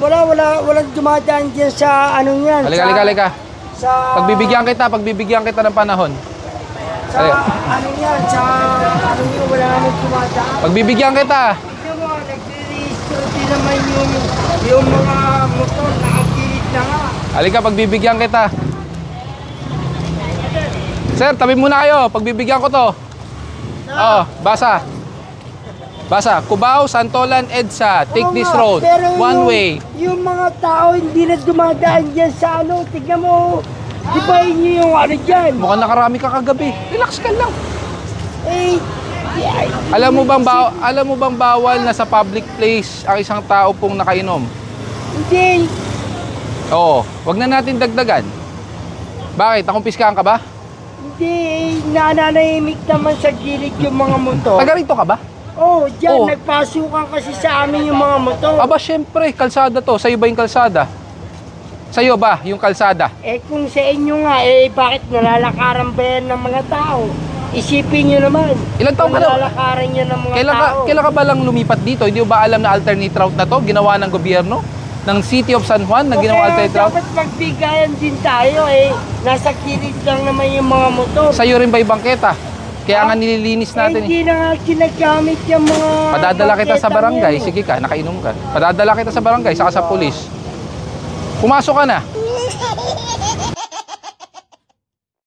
Walang dumadaan dyan sa anong yan. Halika. Sa... Pagbibigyan kita ng panahon. Sa anong yan, sa anong yun, wala namang dumadaan. Pagbibigyan kita. Tignan mo, nagre-register din naman yung mga motor na akilit na nga. Halika, pagbibigyan kita. Sir, tabi muna kayo. Pagbibigyan ko to. Oo, basa. Cubao, Santolan, EDSA. Take this road. One way. Yung mga tao hindi na dumadaan dyan sa ano. Tignan mo. Ibahin nyo yung ano dyan. Mukhang nakarami ka kagabi. Relax ka lang. Eh, Alam mo bang bawal na sa public place ang isang tao pong nakainom? hindi. Oo, wag na natin dagdagan. Bakit? Nakumpiskahan ka ba? Hindi. Nananahimik naman sa gilid yung mga motor. Taga rito ka ba? Oh, dyan. Oh. Nagpasukan kasi sa amin yung mga motor. Aba, syempre, kalsada to. Sa'yo ba yung kalsada? Sa'yo ba yung kalsada? Eh kung sa inyo nga, bakit nalalakaran ba yan ng mga tao? Isipin nyo naman. Ilang taon ka na? Nalalakaran yan ng mga tao. Kailan ka ba lang lumipat dito? Hindi mo ba alam na alternate route na to? Ginawa ng gobyerno? Ng City of San Juan na ginawa alternate route? Dapat magbigayan din tayo Nasa kilid lang naman yung mga motor. Sa'yo rin ba yung bangketa? Kaya nga nililinis natin Hindi na nga ginagamit yung mga... Padadala kita sa barangay. bangketang yan. Sige ka, nakainom ka. Padadala kita sa barangay, saka sa pulis. Pumasok ka na.